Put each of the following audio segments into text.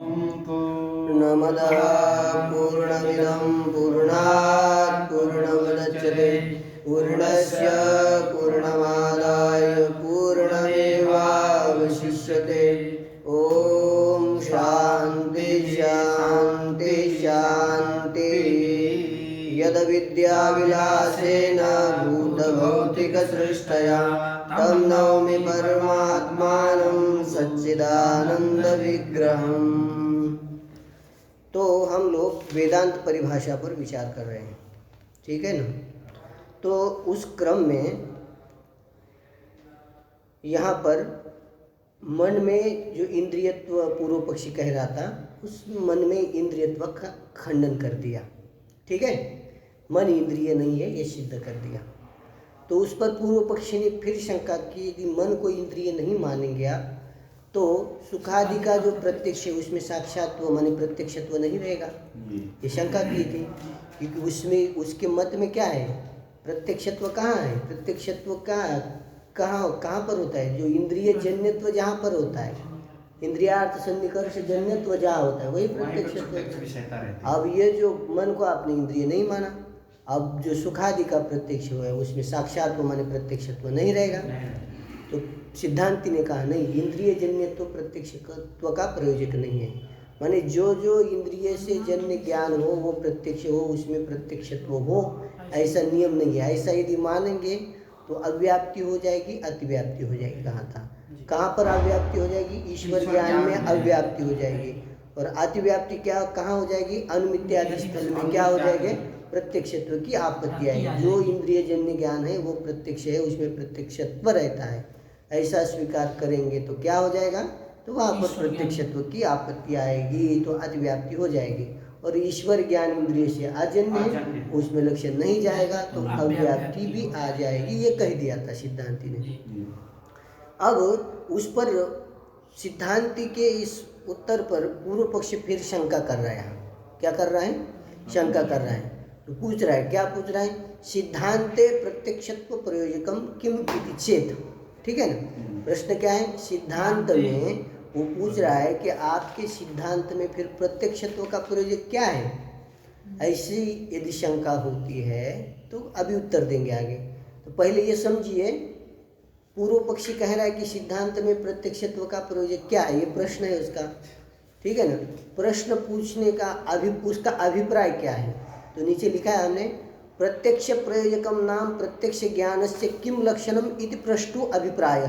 पूर्णमदः पूर्णमिदं पूर्णात् पूर्णमुदच्यते पूर्णस्य पूर्णमादाय पूर्णमेवावशिष्यते। ॐ शान्ति शान्ति शान्ति। यद्विद्याविलासेन भूतभौतिकसृष्टया तं नौमि परमात्मानं सच्चिदानन्दविग्रहम्। तो हम लोग वेदांत परिभाषा पर विचार कर रहे हैं, ठीक है ना। तो उस क्रम में यहाँ पर मन में जो इंद्रियत्व पूर्व पक्षी कह रहा था, उस मन में इंद्रियत्व का खंडन कर दिया, ठीक है। मन इंद्रिय नहीं है, ये सिद्ध कर दिया। तो उस पर पूर्व पक्षी ने फिर शंका की, यदि मन को इंद्रिय नहीं मानेंगे आप, तो सुखादि का जो प्रत्यक्ष है उसमें साक्षात्व माने प्रत्यक्षत्व नहीं रहेगा, ये शंका की थी। क्योंकि उसमें उसके मत में क्या है, प्रत्यक्षत्व कहाँ है, प्रत्यक्षत्व कहाँ पर होता है, जो इंद्रिय जन्यत्व जहाँ पर होता है, इंद्रियार्थ सन्निकर्ष जन्यत्व जहाँ होता है वही प्रत्यक्षत्व। अब ये जो मन को आपने इंद्रिय नहीं माना, अब जो सुखादि का प्रत्यक्ष है उसमें साक्षात्व माने प्रत्यक्षत्व नहीं रहेगा। तो सिद्धांति ने कहा नहीं, इंद्रिय जन्यत्व प्रत्यक्षत्व का प्रयोजक नहीं है। माने जो जो इंद्रिय से जन्य ज्ञान हो वो प्रत्यक्ष हो, उसमें प्रत्यक्षत्व हो, ऐसा नियम नहीं है। ऐसा यदि मानेंगे तो अव्याप्ति हो जाएगी, अतिव्याप्ति हो जाएगी। कहाँ पर अव्याप्ति हो जाएगी, ईश्वर ज्ञान में अव्याप्ति हो जाएगी। और अतिव्याप्ति क्या कहाँ हो जाएगी, अनुमित्यादि स्थल में क्या हो जाएगा, प्रत्यक्षत्व की आपत्ति आएगी। जो इंद्रिय जन्य ज्ञान है वो प्रत्यक्ष है, उसमें प्रत्यक्षत्व रहता है, ऐसा स्वीकार करेंगे तो क्या हो जाएगा, तो वहाँ पर प्रत्यक्षत्व की आपत्ति आएगी, तो अतिव्याप्ति हो जाएगी। और ईश्वर ज्ञान इंद्रिय से अजन्य, उसमें लक्ष्य नहीं जाएगा, तो अव्याप्ति भी आ जाएगी, ये कह दिया था सिद्धांति ने। अब उस पर सिद्धांति के इस उत्तर पर पूर्व पक्ष फिर शंका कर रहा है। क्या कर रहा है, शंका कर रहा है। तो पूछ रहा है, क्या पूछ रहा है, सिद्धांते प्रत्यक्षत्व प्रयोजकम किम इति चेत, ठीक है ना। प्रश्न क्या है, सिद्धांत में वो पूछ रहा है कि आपके सिद्धांत में फिर प्रत्यक्षत्व का प्रयोजक क्या है। ऐसी यदि शंका होती है तो अभी उत्तर देंगे आगे। तो पहले ये समझिए, पूर्व पक्षी कह रहा है कि सिद्धांत में प्रत्यक्षत्व का प्रयोजक क्या है, ये प्रश्न है उसका, ठीक है ना। प्रश्न पूछने का उसका अभिप्राय क्या है, तो नीचे लिखा है हमने, प्रत्यक्ष प्रयोजकम नाम प्रत्यक्ष ज्ञान से किम लक्षणम इति प्रष्टु अभिप्राय।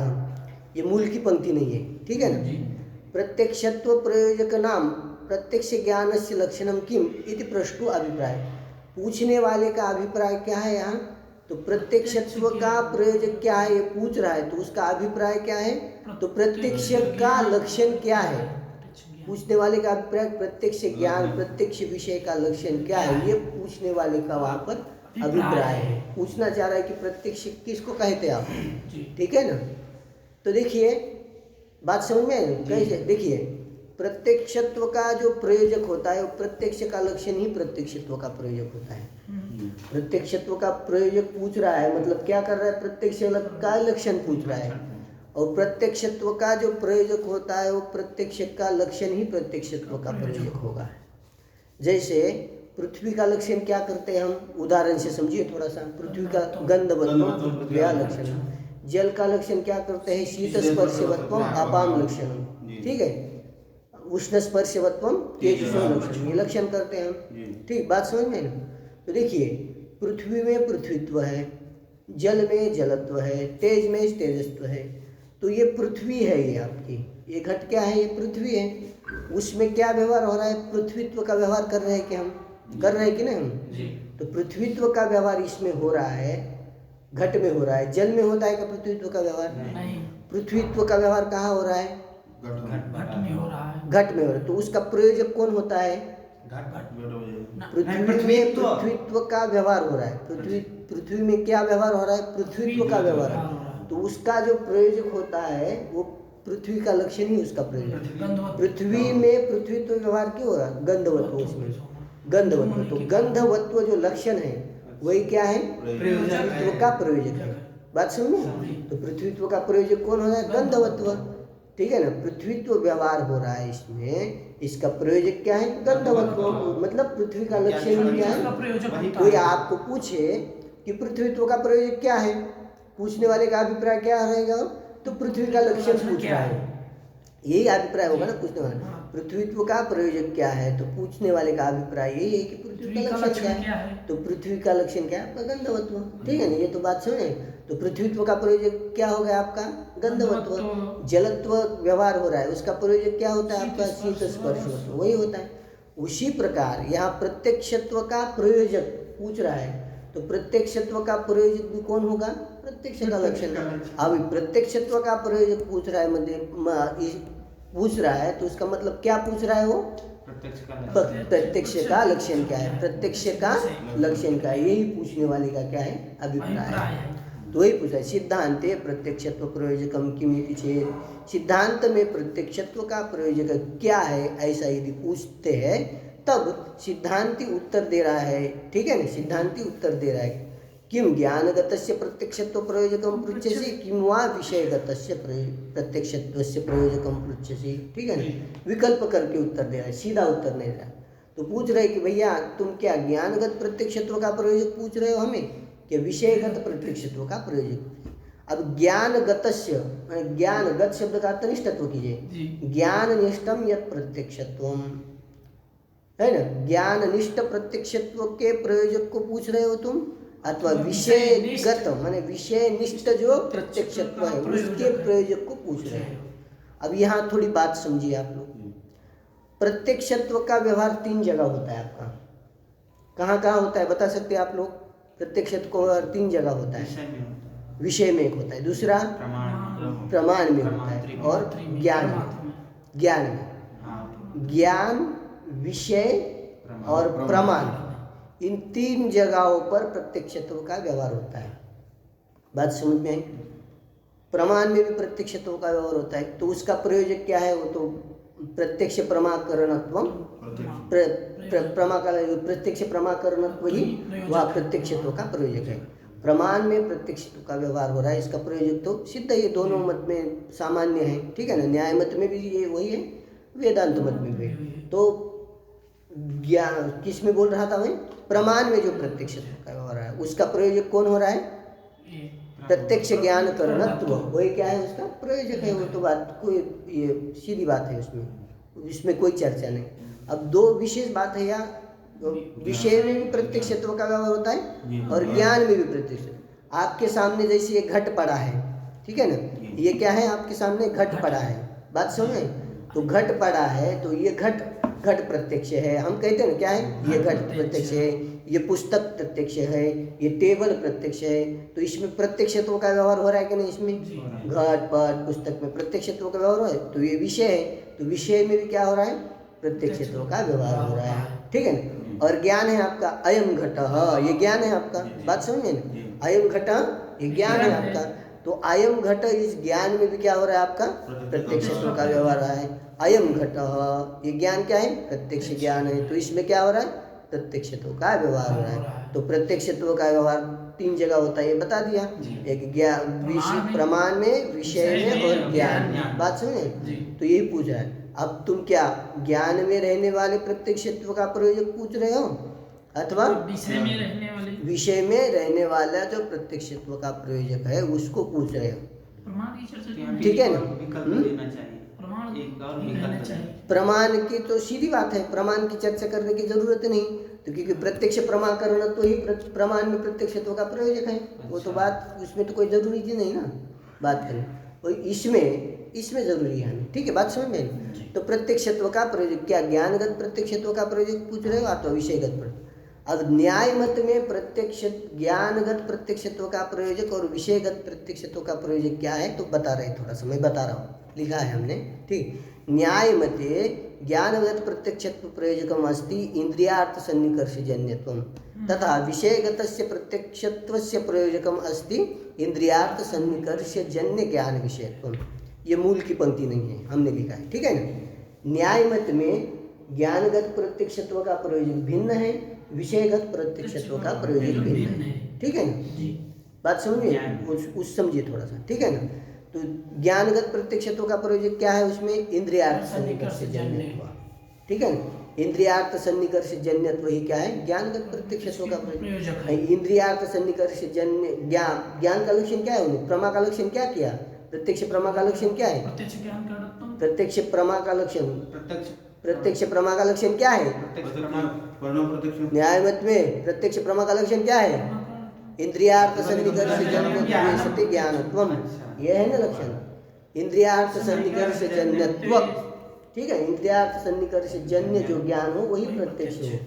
ये मूल की पंक्ति नहीं है, ठीक है ना। प्रत्यक्षत्व प्रयोजक नाम प्रत्यक्ष ज्ञान से लक्षणम किम इति प्रष्टु अभिप्राय, पूछने वाले का अभिप्राय क्या है यहाँ, तो प्रत्यक्षत्व का प्रयोजक क्या है ये पूछ रहा है, तो उसका अभिप्राय क्या है, तो प्रत्यक्ष का लक्षण क्या है। पूछने वाले का अभिप्राय प्रत्यक्ष ज्ञान प्रत्यक्ष विषय का लक्षण क्या है, ये पूछने वाले का वहाँ पर अभिप्राय है। पूछना चाह रहा है कि प्रत्यक्ष किसको कहते हैं आप, ठीक है ना। तो देखिए बात समझ में कैसे, देखिए प्रत्यक्षत्व का जो प्रयोजक होता है वो प्रत्यक्ष का लक्षण ही प्रत्यक्षत्व का प्रयोजक होता है। प्रत्यक्षत्व का प्रयोजक पूछ रहा है मतलब क्या कर रहा है, प्रत्यक्ष का लक्षण पूछ रहा है। और प्रत्यक्षत्व का जो प्रयोजक होता है वो प्रत्यक्ष का लक्षण ही प्रत्यक्षत्व का प्रयोजक होगा। जैसे पृथ्वी का लक्षण क्या करते हैं हम, उदाहरण से समझिए थोड़ा सा, पृथ्वी का गंधवत्व लक्षण, जल का लक्षण क्या करते हैं, शीत स्पर्शवत्व अपाम लक्षण, ठीक है, उष्ण स्पर्शवत्व तेजस्व लक्षण, ये लक्षण करते हैं हम, ठीक, बात समझ में ना। तो देखिए पृथ्वी में पृथ्वीत्व है, जल में जलत्व है, तेज में तेजस्व है। तो ये पृथ्वी है, ये आपकी ये घट क्या है, ये पृथ्वी है। उसमें क्या व्यवहार हो रहा है, पृथ्वीत्व का व्यवहार कर रहे हैं कि हम कर रहे हैं कि नहीं हम, तो पृथ्वीत्व का व्यवहार इसमें हो रहा है, घट में हो रहा है। जल में होता है क्या पृथ्वीत्व का व्यवहार, पृथ्वीत्व का व्यवहार कहाँ हो रहा है, घट में हो रहा है, घट में हो रहा है। तो उसका प्रयोजक कौन होता है, पृथ्वी में पृथ्वीत्व का व्यवहार हो रहा है, पृथ्वी में क्या व्यवहार हो रहा है, पृथ्वीत्व का व्यवहार है। तो उसका जो प्रयोजक होता है वो पृथ्वी का लक्षण ही उसका प्रयोजक। पृथ्वी में पृथ्वीत्व व्यवहार क्यों हो रहा है, गंधवत्व, उसमें गंधवत्व, तो गंधवत्व जो लक्षण है वही क्या है, पृथ्वीत्व का प्रयोजक है। बात सुनो, तो पृथ्वीत्व का प्रयोजक कौन हो रहा है, गंधवत्व। ठीक है ना, पृथ्वीत्व व्यवहार हो रहा है इसमें, इसका प्रयोजक क्या है? गंधवत्व। मतलब पृथ्वी का लक्षण क्या है? कोई आपको पूछे कि पृथ्वीत्व का प्रयोजक क्या है, पूछने वाले का अभिप्राय क्या रहेगा? तो पृथ्वी का लक्षण पूछ रहा है, यही अभिप्राय होगा ना पूछने वाले। पृथ्वीत्व का प्रयोजक क्या है, तो पूछने वाले का अभिप्राय यही है कि पृथ्वी का लक्षण क्या है। तो पृथ्वी का लक्षण क्या है? आपका गंधवत्व। ठीक है ना, ये तो बात समझे। तो पृथ्वीत्व का प्रयोजक क्या हो गया आपका? गंधवत्व। जलत्व व्यवहार हो रहा है, उसका प्रयोजक क्या होता है आपका? शीत स्पर्श, वही होता है। उसी प्रकार यहाँ प्रत्यक्षत्व का प्रयोजक पूछ रहा है, तो प्रत्यक्षत्व का प्रयोजक भी कौन होगा? प्रत्यक्ष का लक्षण। अब प्रत्यक्षत्व का प्रयोजक पूछ रहा है तो उसका मतलब क्या पूछ रहा है वो? प्रत्यक्ष का लक्षण क्या है? प्रत्यक्ष का लक्षण क्या है, यही पूछने वाले का क्या है? अभिप्राय है। तो वही पूछा है, सिद्धांते प्रत्यक्षत्व प्रयोजकम किमिति चेत्, सिद्धांत में प्रत्यक्षत्व का प्रयोजक क्या है ऐसा यदि पूछते हैं तब सिद्धांति उत्तर दे रहा है। ठीक है ना, सिद्धांति उत्तर दे रहा है, किम ज्ञानगतस्य प्रत्यक्षत्व प्रयोजकम पृच्छसि किम वा विषयगतस्य प्रत्यक्षत्वस्य प्रयोजकम पृच्छसि। ठीक है ना, विकल्प करके उत्तर दे रहा है, सीधा उत्तर नहीं दे रहा। तो पूछ रहे कि भैया तुम क्या ज्ञानगत प्रत्यक्षत्व का प्रयोजक पूछ रहे हो हमें, कि विषयगत प्रत्यक्षत्व का प्रयोजक? अब ज्ञानगतस्य, ज्ञानगत शब्द का अर्थ निष्ठत्व कीजिए, ज्ञाननिष्ठम यत् प्रत्यक्षत्वम, है ना, ज्ञाननिष्ठ प्रत्यक्षत्व के प्रयोजक को पूछ रहे हो तुम, अथवा विषयगत माने विषयनिष्ठ जो प्रत्यक्षत्व है उसके प्रयोजक को पूछ रहे हो। अब यहाँ थोड़ी बात समझिए आप लोग। प्रत्यक्षत्व का व्यवहार 3 जगह होता है आपका। कहाँ कहाँ होता है बता सकते हैं आप लोग? प्रत्यक्षत्व का व्यवहार 3 जगह होता है। विषय में एक होता है, दूसरा प्रमाण में होता है, और ज्ञान में। ज्ञान, विषय और प्रमाण, इन 3 जगहों पर प्रत्यक्षत्व का व्यवहार होता है। बात समझ में आई? प्रमाण में भी प्रत्यक्षत्व का व्यवहार होता है, तो उसका प्रयोजक क्या है? वो तो प्रत्यक्ष प्रमाकरणत्व, प्रत्यक्ष प्रमाकरणत्व ही वह प्रत्यक्षत्व का प्रयोजक है। प्रमाण में प्रत्यक्षत्व का व्यवहार हो रहा है, इसका प्रयोजक तो सिद्ध, ये दोनों मत में सामान्य है। ठीक है ना, न्याय मत में भी ये वही है, वेदांत मत में भी। तो ज्ञान किस में बोल रहा था मैं? प्रमाण में जो प्रत्यक्षत्व का व्यवहार है उसका प्रयोजक कौन हो रहा है? प्रत्यक्ष ज्ञान करणत्व, वही क्या है उसका प्रयोजक है। वो तो बात कोई ये सीधी बात है, इसमें कोई चर्चा नहीं। अब 2 विशेष बात है यहाँ, विषय में भी प्रत्यक्षत्व का व्यवहार होता है और ज्ञान में भी प्रत्यक्ष। आपके सामने जैसे ये घट पड़ा है, ठीक है ना, ये क्या है? आपके सामने घट पड़ा है, बात समझे? तो घट पड़ा है तो ये घट प्रत्यक्ष है। हम कहते हैं ना क्या है? ये घट प्रत्यक्ष है, ये पुस्तक प्रत्यक्ष है, ये टेबल प्रत्यक्ष है। तो इसमें प्रत्यक्षत्व का व्यवहार हो रहा है कि नहीं? इसमें घट पट पुस्तक में प्रत्यक्षत्व का व्यवहार हो रहा है। तो ये विषय है, तो विषय में भी क्या हो रहा है? प्रत्यक्षत्व का व्यवहार हो रहा है। ठीक है ना। और ज्ञान है आपका अयम घटः, ये ज्ञान है आपका, बात समझे ना? अयम घटः ये ज्ञान है आपका, तो अयम घट, इस ज्ञान में भी क्या हो रहा है आपका? प्रत्यक्षत्व का व्यवहार रहा है। अयम घटः ये ज्ञान क्या है? प्रत्यक्ष ज्ञान है, तो इसमें क्या हो रहा है? प्रत्यक्षत्व का व्यवहार हो रहा है। तो प्रत्यक्षत्व का व्यवहार 3 जगह होता है, ये बता दिया। एक ज्ञान, प्रमाण में, विषय में और ज्ञान में, बात समझे? तो यही पूछ रहा है। अब तुम क्या ज्ञान में रहने वाले प्रत्यक्षत्व का प्रयोजक पूछ रहे हो, अथवा विषय में रहने वाला जो प्रत्यक्षत्व का प्रयोजक है उसको पूछ रहे हो? ठीक है ना। प्रमाण की तो सीधी बात है, प्रमाण की चर्चा करने की जरूरत नहीं, तो क्योंकि प्रत्यक्ष प्रमाकरण तो ही प्रमाण में प्रत्यक्षत्व का प्रयोजक है। वो तो बात, उसमें तो कोई जरूरी चीज नहीं ना बात करें, और इसमें जरूरी है। ठीक है, बात समझ में? तो प्रत्यक्षत्व का प्रयोजक क्या ज्ञानगत प्रत्यक्षत्व का प्रयोजक पूछ रहे हो अथवा विषयगत? अब न्याय मत में प्रत्यक्ष ज्ञानगत प्रत्यक्षत्व का प्रयोजक और विषयगत प्रत्यक्षत्व का प्रयोजक क्या है तो बता रहे, थोड़ा सा मैं बता रहा हूँ, लिखा है हमने। ठीक, न्याय मते ज्ञानगत प्रत्यक्षत्व प्रयोजकम अस्ति इंद्रियार्थ सन्निकर्षजन्यत्वम तथा विषयगतस्य प्रत्यक्षत्वस्य प्रयोजकम अस्ति इंद्रियार्थ सन्निकर्षजन्य ज्ञान विषयत्वम। ये मूल की पंक्ति नहीं है, हमने लिखा है। ठीक है ना। न्याय मत में ज्ञानगत प्रत्यक्षत्व का प्रयोजक भिन्न है, विषयगत प्रत्यक्षत्व का प्रयोजक भिन्न है। ठीक है ना, बात समझिए, उस समझिए थोड़ा सा। ठीक है ना। तो ज्ञानगत प्रत्यक्षत्व का प्रयोजक क्या है उसमें? इंद्रियार्थ सन्निकर्ष जन्यत्व। ठीक है, इंद्रियार्थ सन्निकर्ष जन्यत्व ही क्या है? ज्ञानगत प्रत्यक्षत्व का प्रयोजक है। इंद्रियार्थ सन्निकर्ष जन्य ज्ञान का लक्षण क्या है? प्रमा का लक्षण क्या किया? प्रत्यक्ष प्रमा का लक्षण क्या है? प्रत्यक्ष प्रमा का लक्षण, प्रत्यक्ष प्रमा का लक्षण क्या है? न्याय मत में प्रत्यक्ष प्रमा का लक्षण क्या है? इंद्रियार्थ सन्निकर्ष जन्य सत्य ज्ञानत्वम, यह है ना लक्षण, इंद्रियार्थ सन्निकर्ष जन्यत्व। ठीक है, इंद्रियार्थ सन्निकर्ष जन्य जो ज्ञान हो वही प्रत्यक्ष हो,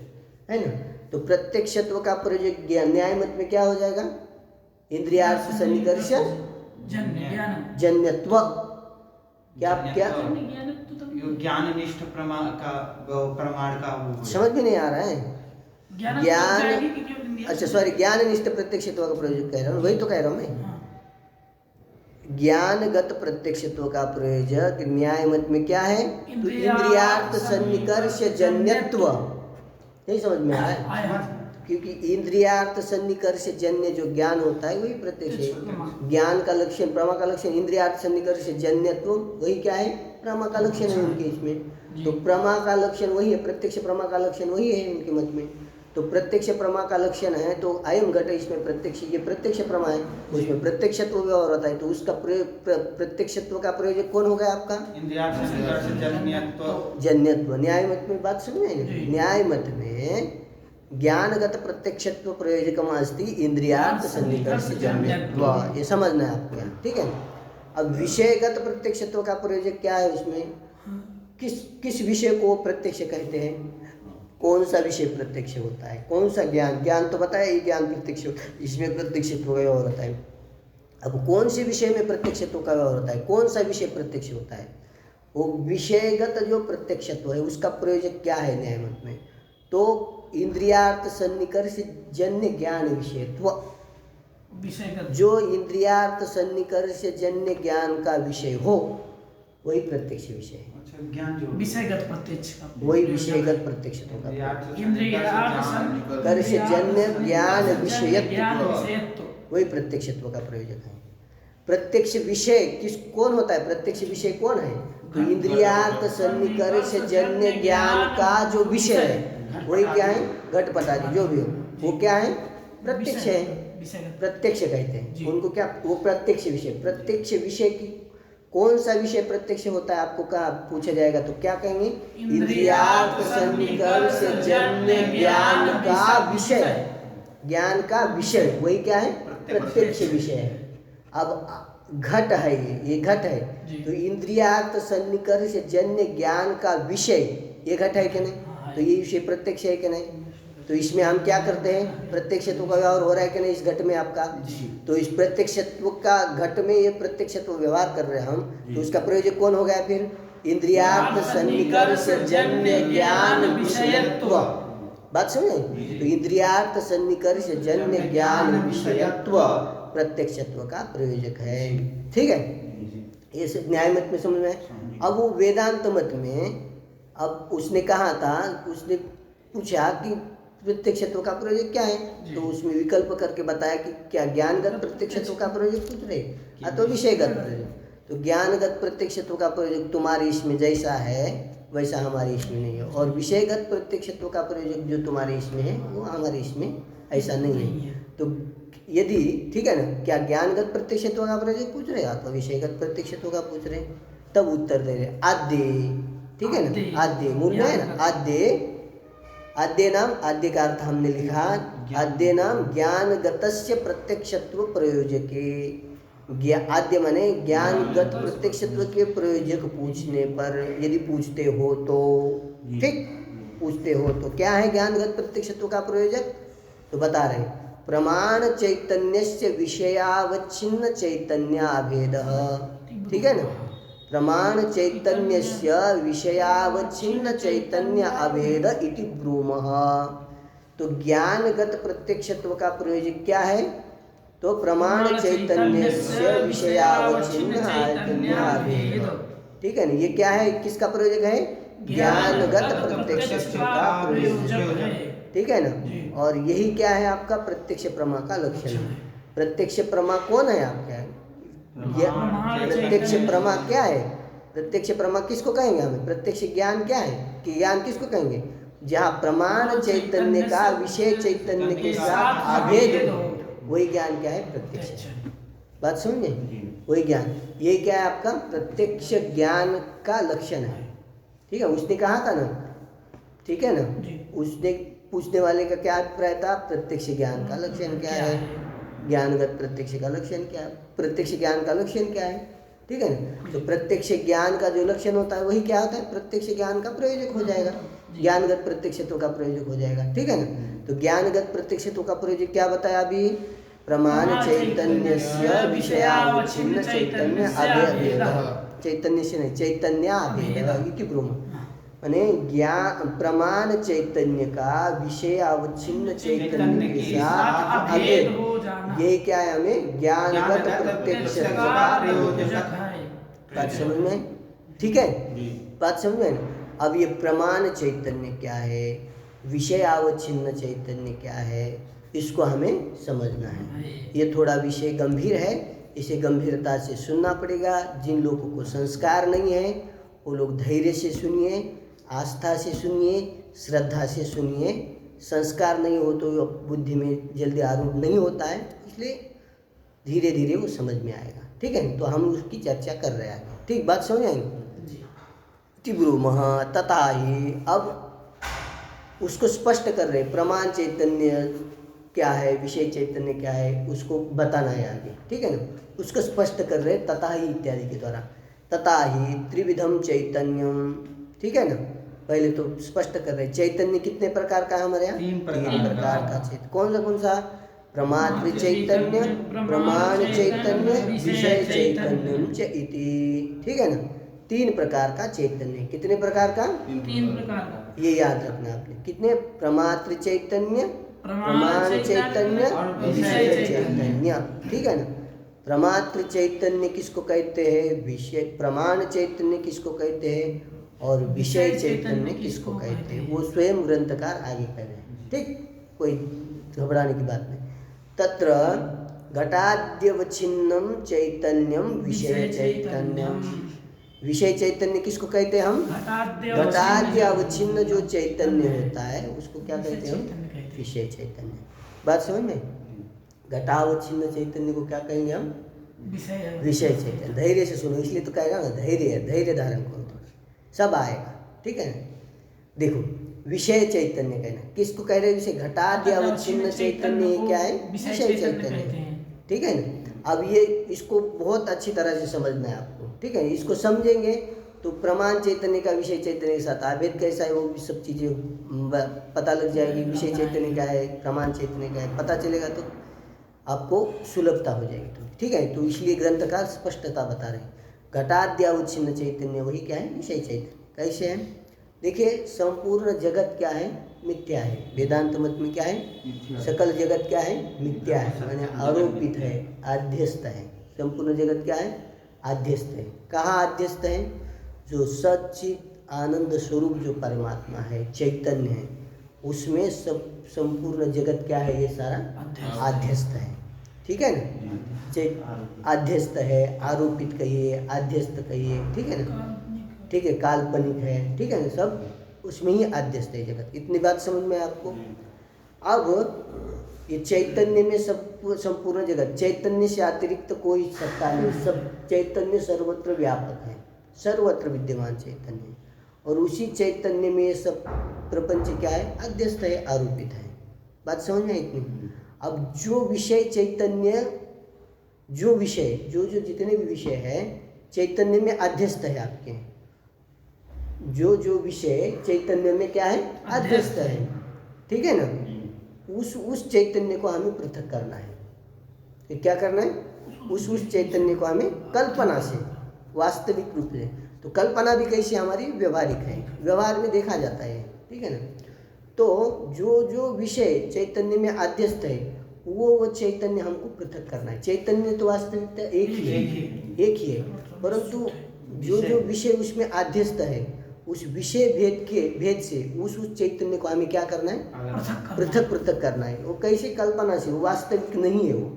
है ना। तो प्रत्यक्षत्व का प्रयोजक ज्ञान न्याय मत में क्या हो जाएगा? इंद्रियार्थ सन्निकर्ष जन्यत्व। क्या ज्ञाननिष्ठ प्रमाण का समझ में नहीं आ रहा है? ज्ञान, अच्छा सॉरी, ज्ञाननिष्ठ प्रत्यक्षत्व का प्रयोजक कह रहा हूँ, वही तो कह रहा हूँ मैं। ज्ञानगत प्रत्यक्षत्व का प्रयोजक न्याय मत में क्या है? तो इंद्रियार्थ सन्निकर्ष जन्यत्व। नहीं समझ में आ रहा है? क्योंकि इंद्रियार्थ सन्निकर्ष जन्य जो ज्ञान होता है वही प्रत्यक्ष है। ज्ञान का लक्षण, प्रमा का लक्षण इंद्रियार्थ सन्निकर्ष जन्यत्व, वही क्या है? प्रमा का लक्षण है उनके इसमें। तो प्रमा का लक्षण वही है, प्रत्यक्ष प्रमा का लक्षण वही है उनके मत में। तो प्रत्यक्ष प्रमा का लक्षण है, तो अयम घट इसमें प्रत्यक्ष, ये प्रत्यक्ष प्रमा है, उसमें प्रत्यक्षत्व व्यवहार होता है। तो उसका प्रत्यक्षत्व का प्रयोजक कौन होगा आपका? जन्यत्व। न्याय मत में बात समझ में? न्याय मत में ज्ञानगत प्रत्यक्षत्व प्रयोजकम अस्ति इंद्रियार्थ सन्निकर्ष जन्यत्व, ये समझना है आपको यहाँ। ठीक है, अब विषयगत प्रत्यक्षत्व का प्रयोजक क्या है उसमें? किस विषय को प्रत्यक्ष कहते हैं? कौन सा विषय प्रत्यक्ष होता है? कौन सा ज्ञान? ज्ञान तो पता है ये ज्ञान प्रत्यक्ष, इसमें प्रत्यक्षत्व का व्यवहार होता है। अब कौन से विषय में प्रत्यक्षत्व का व्यवहार होता है? कौन सा विषय प्रत्यक्ष होता है? वो विषयगत जो प्रत्यक्षत्व है उसका प्रयोजक क्या है न्याय मत में? तो इंद्रियार्थ सन्निकर्ष जन्य ज्ञान विषयत्व। जो इंद्रियार्थ सन्निकर्ष जन्य ज्ञान का विषय हो वही प्रत्यक्ष विषय है। ज्ञान जो विषयगत प्रत्यक्ष, वही विषयगत प्रत्यक्ष होगा। कर्ष जन्य ज्ञान विषयत्व वही प्रत्यक्षत्व का प्रयोजक है। प्रत्यक्ष विषय कौन होता है? प्रत्यक्ष विषय कौन है? तो इंद्रियार्थ सन्निकर्ष जन्य ज्ञान का जो विषय है वही क्या है? घटपट आदि जो भी हो वो क्या है? प्रत्यक्ष है, प्रत्यक्ष कहते हैं उनको। क्या वो प्रत्यक्ष विषय? प्रत्यक्ष विषय की कौन सा विषय प्रत्यक्ष होता है आपको कहा पूछा जाएगा तो क्या कहेंगे? इंद्रियार्थ सन्निकर्ष जन्य ज्ञान का विषय, ज्ञान का विषय वही क्या है? प्रत्यक्ष विषय है। अब घट है, ये घट है, तो इंद्रियार्थ सन्निकर्ष जन्य ज्ञान का विषय ये घट है कि नहीं? तो ये विषय प्रत्यक्ष है कि नहीं? तो इसमें हम क्या करते हैं? प्रत्यक्षत्व का व्यवहार हो रहा है कि नहीं इस घट में आपका? तो इस प्रत्यक्षत्व का घट में ये प्रत्यक्षत्व व्यवहार कर रहे हैं हम, तो उसका प्रयोजक कौन हो गया फिर? इंद्रियार्थ सन्निकर्ष जन्य ज्ञान विषयत्व। बात समझे? तो इंद्रियार्थ सन्निकर्ष जन्य ज्ञान विषयत्व प्रत्यक्षत्व का प्रयोजक है। ठीक है, ये न्याय मत में समझ में। अब वो वेदांत मत में, अब उसने कहा था, उसने पूछा कि प्रत्यक्षत्व का प्रयोजक क्या है, तो उसमें विकल्प करके बताया कि क्या ज्ञानगत प्रत्यक्षत्व का प्रयोजक पूछ रहे तो विषयगत प्रयोजक। तो ज्ञानगत प्रत्यक्षत्व का प्रयोजक तुम्हारे इसमें जैसा है वैसा हमारे इसमें नहीं है, और विषयगत प्रत्यक्षत्व का प्रयोजक जो तुम्हारे इसमें है वो हमारे इसमें ऐसा नहीं है। तो यदि ठीक है ना, क्या ज्ञानगत प्रत्यक्षत्व का प्रयोजक पूछ रहे अथवा विषयगत प्रत्यक्षत्व का पूछ रहे, तब उत्तर दे रहे आद्य। ठीक है ना, आद्य मूल में है ना, आद्य। आद्य नाम, आद्य का अर्थ हमने लिखा, आद्य नाम ज्ञानगतस्य प्रत्यक्षत्व प्रयोजके। आद्य माने ज्ञानगत प्रत्यक्षत्व के प्रयोजक पूछने पर, यदि पूछते हो तो, ठीक, पूछते हो तो क्या है ज्ञानगत प्रत्यक्षत्व का प्रयोजक? तो बता रहे प्रमाण चैतन्यस्य विषयावच्छिन्न चैतन्याभेदः। ठीक है ना, प्रमाण चैतन्यस्य विषयावच्छिन्न चैतन्य अभेद इति ब्रूमः। तो ज्ञानगत प्रत्यक्षत्व का प्रयोजक क्या है? तो प्रमाण चैतन्यस्य विषयावच्छिन्न चैतन्य अभेद। ठीक है ना, ये क्या है, किसका प्रयोजक है? ज्ञानगत प्रत्यक्षत्व का प्रयोजक। ठीक है ना, और यही क्या है आपका? प्रत्यक्ष प्रमा का लक्षण है। प्रत्यक्ष प्रमा कौन है आपका? प्रत्यक्ष प्रमा क्या है? प्रत्यक्ष प्रमा किसको कहेंगे हमें? प्रत्यक्ष ज्ञान क्या है कि ज्ञान किसको कहेंगे? जहाँ प्रमाण चैतन्य का विषय चैतन्य के साथ अभेद हो, वही ज्ञान क्या है? प्रत्यक्ष। बात समझे? वही ज्ञान, ये क्या है आपका? प्रत्यक्ष ज्ञान का लक्षण है। ठीक है, उसने कहा था ना, ठीक है ना, उसने पूछने वाले का क्या अभिप्राय था? प्रत्यक्ष ज्ञान का लक्षण क्या है? ज्ञानगत प्रत्यक्ष का लक्षण क्या है? प्रत्यक्ष ज्ञान का लक्षण क्या है? ठीक है ना, तो प्रत्यक्ष ज्ञान का जो लक्षण होता है वही क्या होता है? प्रत्यक्ष ज्ञान का प्रयोजक हो जाएगा, ज्ञानगत प्रत्यक्षत्व का प्रयोजक हो जाएगा। ठीक है ना, तो ज्ञानगत प्रत्यक्षत्व का प्रयोजक क्या बताया अभी? प्रमाण चैतन्य से विषयावच्छिन्न चैतन्य अभेद, चैतन्य से नहीं, चैतन्याभेद की ब्रह्म माने ज्ञान प्रमाण चैतन्य का विषयावच्छिन्न चैतन्य के साथ अभेद, ये क्या है? हमें ज्ञानगत प्रत्यक्ष का प्रयोजक है। बात समझ में? ठीक है, बात समझ में? अब ये प्रमाण चैतन्य क्या है, विषयावच्छिन्न चैतन्य क्या है, इसको हमें समझना है। ये थोड़ा विषय गंभीर है, इसे गंभीरता से सुनना पड़ेगा। जिन लोगों को संस्कार नहीं है वो लोग धैर्य से सुनिए, आस्था से सुनिए, श्रद्धा से सुनिए। संस्कार नहीं हो तो बुद्धि में जल्दी आरूढ़ नहीं होता है, इसलिए धीरे धीरे वो समझ में आएगा। ठीक है, तो हम उसकी चर्चा कर रहे हैं। ठीक, बात समझ आएंगे? ब्रूमः तथा ही, अब उसको स्पष्ट कर रहे, प्रमाण चैतन्य क्या है, विषय चैतन्य क्या है, उसको बताना है आगे। ठीक है ना, उसको स्पष्ट कर रहे तथा ही इत्यादि के द्वारा। तथा ही त्रिविधम चैतन्यम, ठीक है ना, पहले तो स्पष्ट कर रहे चैतन्य कितने प्रकार का है हमारे यहाँ? 3 प्रकार का चैतन्य। कौन सा? प्रमात्र चैतन्य, प्रमाण चैतन्य, विषय चैतन्यम च इति। ठीक है ना, 3 प्रकार का चैतन्य। कितने प्रकार का? 3 प्रकार का। ये याद रखना आपने। कितने? प्रमात्र चैतन्य, प्रमाण चैतन्य, विषय चैतन्य। ठीक है ना, प्रमात्र चैतन्य किसको कहते हैं? विषय। प्रमाण चैतन्य किसको कहते हैं? और विषय चैतन्य किसको कहते हैं? वो स्वयं ग्रंथकार आगे कह रहे हैं। ठीक, कोई घबराने की बात नहीं। तत्र घटाद्यवच्छिन्नम चैतन्यम विषय चैतन्यम। विषय चैतन्य किसको कहते हैं हम? घटाद्यवच्छिन्न जो चैतन्य होता है उसको क्या कहते हैं हम? विषय चैतन्य। बात समझ में? घटावच्छिन्न चैतन्य को क्या कहेंगे हम? विषय चैतन्य। धैर्य से सुनो, इसलिए तो कह रहा ना, धैर्य है, धैर्य धारण करो तो सब आएगा। ठीक है ना, देखो विषय चैतन्य कहना किसको कह रहे हैं? विषय। घटाद्यवच्छिन्न चैतन्य क्या है? विषय चैतन्य। ठीक है ना, अब ये इसको बहुत अच्छी तरह से समझना है आपको। ठीक है, इसको समझेंगे तो प्रमाण चैतन्य का विषय चैतन्य के साथ अभेद कैसा है वो भी सब चीज़ें पता लग जाएगी। विषय चैतन्य क्या है, प्रमाण चैतन्य क्या है, पता चलेगा तो आपको सुलभता हो जाएगी। तो ठीक है, तो इसलिए ग्रंथकार स्पष्टता बता रहे हैं। घटाद्यवच्छिन्न चैतन्य वही क्या है? विषय चैतन्य। कैसे है? देखिए, संपूर्ण जगत क्या है? मिथ्या है। वेदांत मत में क्या है? सकल जगत क्या है? मिथ्या है, माने आरोपित है, आध्यस्त है। संपूर्ण जगत क्या है? आध्यस्त है। कहाँ आध्यस्त है? जो सच्चित आनंद स्वरूप जो परमात्मा है, चैतन्य है, उसमें सब संपूर्ण जगत क्या है? ये सारा आध्यस्त है। ठीक है ना, आध्यस्त है, आरोपित कहिए, आध्यस्त कहिए। ठीक है ना, ठीक है, काल्पनिक है। ठीक है ना, सब उसमें ही आध्यस्त है जगत। इतनी बात समझ में आपको? अब ये चैतन्य में सब संपूर्ण जगत, चैतन्य से अतिरिक्त कोई सत्ता नहीं, सब चैतन्य सर्वत्र व्यापक है, सर्वत्र विद्यमान चैतन्य है। और उसी चैतन्य में ये सब प्रपंच क्या है? अध्यस्त है, आरोपित है। बात समझ में इतनी? अब जो विषय चैतन्य, जो विषय जो जितने भी विषय है चैतन्य में अध्यस्त है आपके, जो विषय चैतन्य में क्या है? अध्यस्त है। ठीक है ना, उस चैतन्य को हमें पृथक करना है। तो क्या करना है? उस चैतन्य को हमें कल्पना से, वास्तविक रूप से। तो कल्पना भी कैसी हमारी? व्यवहारिक है, व्यवहार में देखा जाता है। ठीक है ना, तो जो विषय चैतन्य में अध्यस्त है वो चैतन्य हमको पृथक करना है। चैतन्य तो वास्तविकता एक ही है, परंतु जो विषय उसमें अध्यस्त है उस विषय भेद से उस चैतन्य को हमें क्या करना है? पृथक करना है। वो कैसे? कल्पना से, वो वास्तविक नहीं है। वो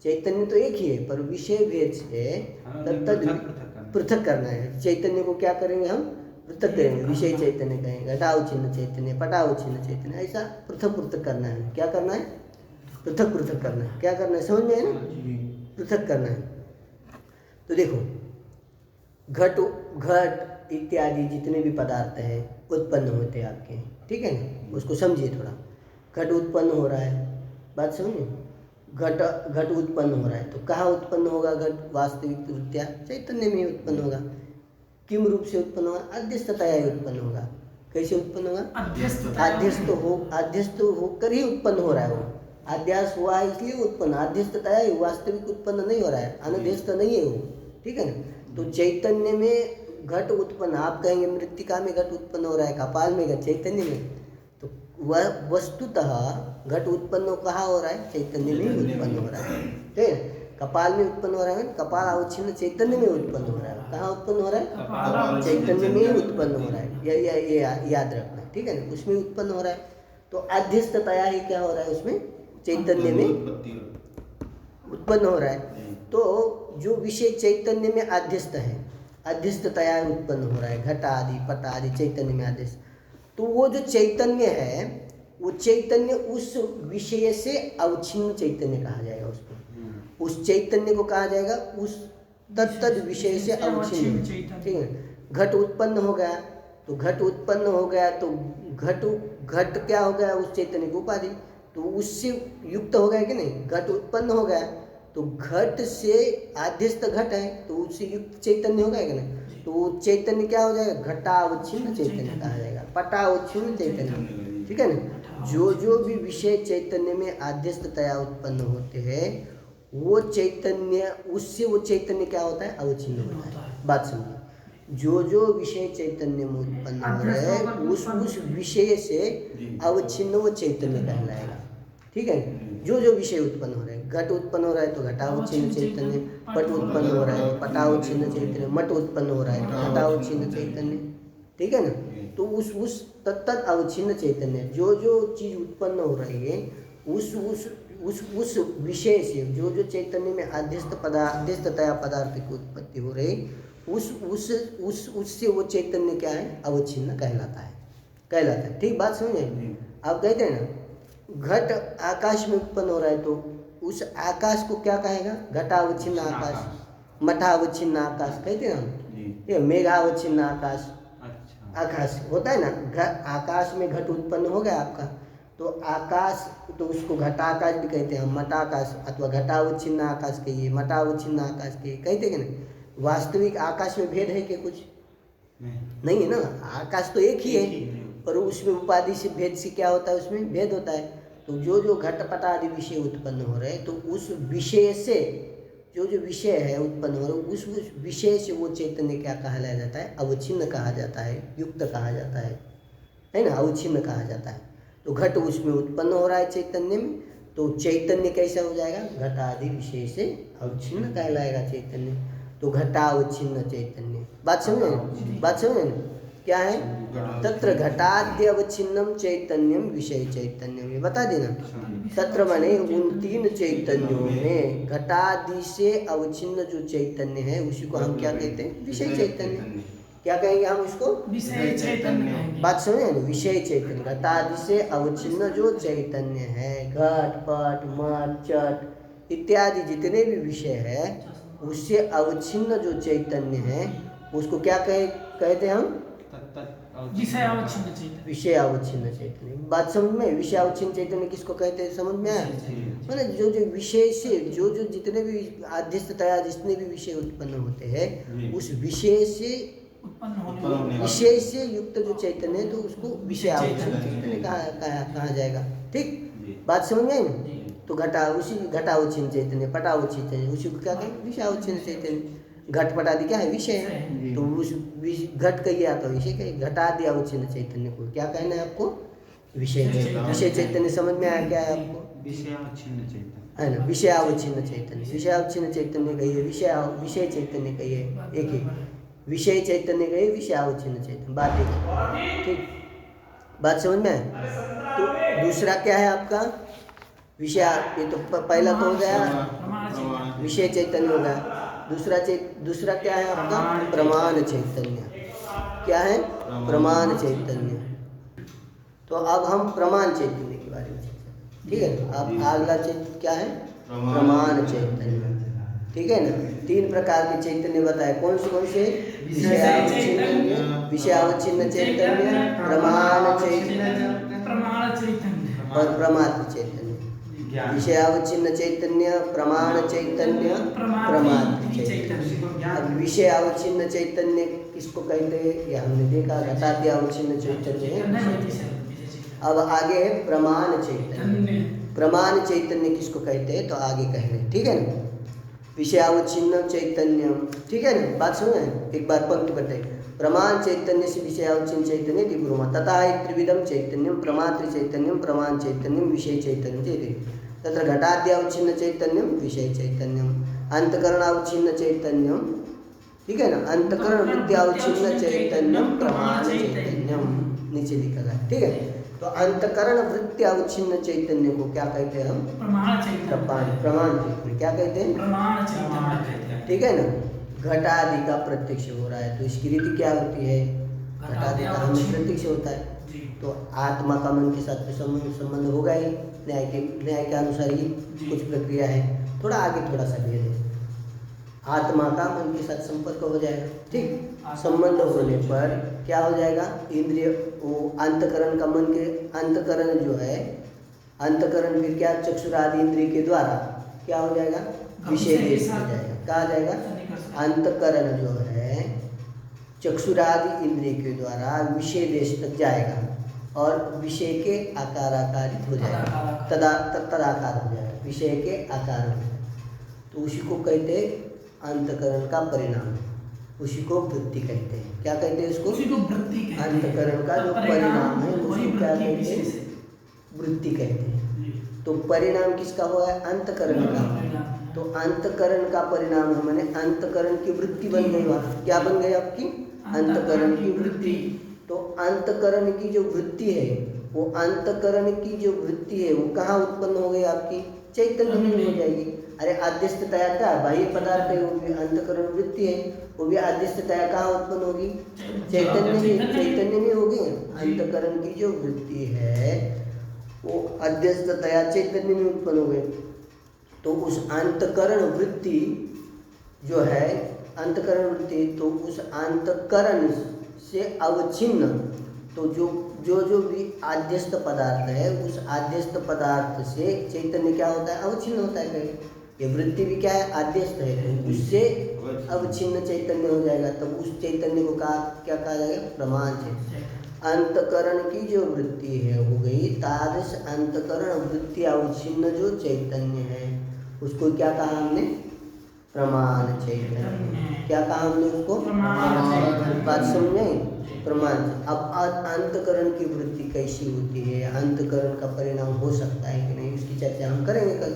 चैतन्य तो एक ही है, पर विषय भेद से हाँ, तत्त पृथक पृथक करना है। चैतन्य को क्या करेंगे हम? पृथक करेंगे। विषय चैतन्य कहेंगे, घटावच्छिन्न चैतन्य, पटावच्छिन्न चैतन्य, ऐसा पृथक पृथक करना है। क्या करना है? पृथक पृथक करना है। क्या करना है, समझ में है ना? पृथक करना है। तो देखो, घट घट इत्यादि जितने भी पदार्थ हैं उत्पन्न होते हैं आपके, ठीक है ना? उसको समझिए थोड़ा। घट उत्पन्न हो रहा है, बात समझिए। घट घट उत्पन्न हो रहा है तो कहाँ उत्पन्न होगा घट? वास्तविक रूपया चैतन्य में ही उत्पन्न होगा। किम रूप से उत्पन्न होगा? अध्यस्ततया ही उत्पन्न होगा। कैसे उत्पन्न होगा? अध्यस्त होकर ही उत्पन्न हो रहा है वो। अध्यास हुआ है इसलिए उत्पन्न, अध्यस्ततया ही, वास्तविक उत्पन्न नहीं हो रहा है, अनध्यस्त नहीं है वो, ठीक है ना? तो चैतन्य में घट उत्पन्न, आप कहेंगे मृत्तिका में घट उत्पन्न हो रहा है, कपाल में घट, चैतन्य में, तो वह वस्तुतः घट उत्पन्न कहाँ हो रहा है? चैतन्य में ही उत्पन्न हो रहा है, ठीक है? कपाल में उत्पन्न हो रहा है, कपाल अवच्छिन्न चैतन्य में उत्पन्न हो रहा है। कहाँ उत्पन्न हो रहा है? चैतन्य में ही उत्पन्न हो रहा है। ये याद रखना है, ठीक है ना? उसमें उत्पन्न हो रहा है तो अध्यस्ततया ही क्या हो रहा है? उसमें चैतन्य में उत्पन्न हो रहा है। तो जो विषय चैतन्य में अध्यस्त है, अध्यस्ततया उत्पन्न हो रहा है, घट आदि पट आदि चैतन्य में अध्यस्त, तो वो जो चैतन्य है वो चैतन्य उस विषय से अवच्छिन्न चैतन्य कहा जाएगा। उसको उस चैतन्य को कहा जाएगा उस तत्त विषय से अवच्छिन्न, ठीक है? घट उत्पन्न हो गया तो घट उत्पन्न हो गया तो घट क्या हो गया? उस चैतन्य को उपाधि, तो उससे युक्त हो गया कि नहीं? घट उत्पन्न हो गया तो घट से आध्यस्थ घट है तो उससे युक्त चैतन्य हो गया कि नहीं? तो चैतन्य क्या हो जाएगा? घटावच्छिन्न चैतन्य कहा जाएगा, पटावच्छिन्न चैतन्य, ठीक है ना? जो जो भी विषय चैतन्य में आध्यस्थतया उत्पन्न होते हैं वो चैतन्य, उससे वो चैतन्य क्या होता है? अवच्छिन्न होता है। बात समझिए, जो जो विषय चैतन्य में उत्पन्न हो रहे हैं उस विषय से अवच्छिन्न वो चैतन्य कहलाएगा, ठीक है? जो जो विषय उत्पन्न हो रहे हैं, घट उत्पन्न हो रहा है तो घटावच्छिन्न चैतन्य, पट उत्पन्न हो रहा है तो पटावच्छिन्न चैतन्य, मट उत्पन्न हो रहा है तो घटावच्छिन्न चैतन्य, ठीक है ना? तो उस तत्त अवच्छिन्न चैतन्य, जो जो चीज उत्पन्न हो रही है उस विषय से, जो जो चैतन्य में अध्यस्ततया पदार्थ की उत्पत्ति हो रही, उससे वो चैतन्य क्या है? अवच्छिन्न कहलाता है, ठीक? बात समझे? आप कहते हैं ना घट आकाश में उत्पन्न हो रहा है तो उस आकाश को क्या कहेगा? घटावच्छिन्न आकाश, मठावच्छिन्न आकाश कहते हैं हम, ये मेघावच्छिन्न आकाश। आकाश होता है ना, आकाश में घट उत्पन्न हो गया आपका तो आकाश, तो उसको घटाकाश भी कहते हैं, मटाकाश अथवा घटावच्छिन्न आकाश कहिए, मटावच्छिन्न आकाश कहिए, कहते हैं कि नहीं? वास्तविक आकाश में भेद है कि कुछ नहीं है ना? आकाश तो एक ही है, पर उसमें उपाधि से भेद से क्या होता है? उसमें भेद होता है। तो जो जो घटपट आदि विषय उत्पन्न हो रहे हैं तो उस विषय से, जो जो विषय है उत्पन्न हो रहा है उस विषय से वो चैतन्य क्या कहलाया जाता है? अवच्छिन्न कहा जाता है, युक्त कहा जाता है ना? अवच्छिन्न कहा जाता है। तो घट उसमें उत्पन्न हो रहा है चैतन्य में, तो चैतन्य कैसा हो जाएगा? घट आदि विषय से अवच्छिन्न कहलाएगा चैतन्य, तो घटावच्छिन्न चैतन्य। बात समझे ना? क्या है? तत्र घटाद्य अवच्छिन्नम चैतन्यम विषय चैतन्यम, ये बता देना। तत्र माने उन तीन चैतन्यों में घटादि से अवच्छिन्न जो चैतन्य है उसी को हम क्या कहते हैं? विषय चैतन्य। क्या कहेंगे हम उसको? विषय चैतन्य। बात समझे ना? विषय चैतन्य, घटादि से अवच्छिन्न जो चैतन्य है, घट पट मट चट इत्यादि जितने भी विषय है उससे अवच्छिन्न जो चैतन्य है उसको क्या कहते हैं हम? विषय अवच्छिन्न चैतन्य। विषय अवच्छिन्न चैतन्य। बात समझ में? विषय अवच्छिन्न चैतन्य किसको कहते हैं? समझ में आया? मैंने जो जो विषय से, जो जो जितने भी आध्यस्थतया जितने भी विषय उत्पन्न होते हैं उस विषय से विषय से युक्त जो चैतन्य है तो उसको विषय अवच्छिन्न चैतन्य कहा जाएगा, ठीक? बात समझ में आई ना? तो घटावच्छिन्न चैतन्य, पटावच्छिन्न चैतन्य, उसी को क्या कहें? विषय अवच्छिन्न चैतन्य। घटपट आदि क्या है? विषय है, तो उस घट कहिए या तो विषय कहिए, घटादि अवच्छिन्न चैतन्य को क्या कहना है आपको? विषय चैतन्य। समझ में आया क्या है आपको? विषयावच्छिन्न चैतन्य है ना? विषयावच्छिन्न चैतन्य, विषयावच्छिन्न चैतन्य कहिए, विषय चैतन्य कहिए, एक ही विषय चैतन्य कहिए, विषयावच्छिन्न चैतन्य, बात एक, ठीक? बात समझ में आए? तो दूसरा क्या है आपका? विषय, ये तो पहला तो हो गया विषय चैतन्य हो गया। दूसरा क्या है आपका? प्रमाण चैतन्य। क्या है? प्रमाण चैतन्य। तो अब हम प्रमाण चैतन्य के बारे में चर्चा, ठीक है। अब अगला चैतन्य क्या है? प्रमाण चैतन्य, ठीक है ना। 3 प्रकार के चैतन्य बताए। कौन से? विषयावच्छिन्न चैतन्य, प्रमाण चैतन्य और प्रमात्र चैतन्य। विषयावच्छिन्न चैतन्य, प्रमाण चैतन्य, प्रमात्र चैतन्य। अब विषयावच्छिन्न चैतन्य किसको कहते हैं? ये हमने देखा, घटाद्यावच्छिन्न चैतन्य है। अब आगे है प्रमाण चैतन्य। प्रमाण चैतन्य किसको कहते हैं? तो आगे कह रहे हैं, ठीक है ना। विषयावच्छिन्न चैतन्य, ठीक है ना। बात सुनो, एक बार पंक्ति बताइए। प्रमाण चैतन्य से विषयावच्छिन्न चैतन्य दिब्रुमा तथा त्रिविधम चैतन्यम प्रमात्र चैतन्यम प्रमाण चैतन्यम विषय चैतन्य तत्र घटाद्यावच्छिन्न चैतन्यम विषय चैतन्यम अंतकरणावच्छिन्न चैतन्यम, ठीक है ना। अंतकरण वृत्त्यावच्छिन्न चैतन्यम प्रमाण चैतन्यम नीचे लिखा है, ठीक है। तो अंतकरण वृत्त्यावच्छिन्न चैतन्य को क्या कहते हैं हम? प्रमाण चैतन्य। प्रमाण चैतन्य क्या कहते हैं? प्रमाण चैतन्य, ठीक है ना। घटादि का प्रत्यक्ष हो रहा है तो इसकी रीति क्या होती है? घटादि का हमें प्रत्यक्ष होता है तो आत्मा का मन के साथ तो संबंध होगा ही। न्याय के अनुसार ही कुछ प्रक्रिया है। थोड़ा आगे थोड़ा सा भेद है। आत्मा का मन के साथ संपर्क हो जाएगा, ठीक। संबंध होने पर क्या हो जाएगा? इंद्रिय वो अंतकरण का मन के अंतकरण जो है, अंतकरण फिर क्या? चक्षुरादि इंद्रिय के द्वारा क्या हो जाएगा? विषय देश हो जाएगा। कहा जाएगा? अंतकरण जो है चक्षुरादि इंद्रिय के द्वारा विषय देश तक जाएगा और विषय के आकार आकारित हो जाएगा, तदाकार हो जाएगा, विषय के आकार हो जाएगा। तो उसी को कहते हैं अंतकरण का परिणाम, उसी को वृत्ति कहते हैं। क्या कहते हैं उसको? अंतकरण का जो परिणाम है उसको क्या कहते हैं? वृत्ति कहते हैं। तो परिणाम किसका हुआ है? अंतकरण का। तो अंतकरण का परिणाम है मैंने अंतकरण की वृत्ति बन गई। वहाँ क्या बन गई आपकी? अंतकरण की वृत्ति। तो अंतकरण की जो वृत्ति है वो अंतकरण की जो वृत्ति है वो कहाँ उत्पन्न हो गई? आपकी चैतन्य में हो जाएगी। अरे आद्यस्थतया क्या? बाह्य पदार्थ है, वो भी अंतकरण वृत्ति है, वो भी आद्यस्थतया कहाँ उत्पन्न होगी? चैतन्य में होगी। अंतकरण की जो वृत्ति है वो अध्यस्ततया चैतन्य में उत्पन्न हो गई। तो उस अंतकरण वृत्ति जो है, अंतकरण वृत्ति, तो उस अंतकरण से अवच्छिन्न, तो जो भी आद्यस्थ पदार्थ है उस आद्यस्थ पदार्थ से चैतन्य क्या होता है? अवच्छिन्न होता है। कहीं ये वृत्ति भी क्या है? आद्यस्थ है, तो उससे अवच्छिन्न चैतन्य हो जाएगा। तब उस चैतन्य को क्या कहा जाएगा? प्रमाण चैतन्य। अंतकरण की जो वृत्ति है हो गई तादृश अंतकरण वृत्ति अवच्छिन्न जो चैतन्य है उसको क्या कहा हमने? प्रमाण चैतन्य। क्या कहा हमने उसको? बात समझे? प्रमाण। अब अंतकरण की वृत्ति कैसी होती है, अंतकरण का परिणाम हो सकता है कि नहीं, उसकी चर्चा हम करेंगे कल।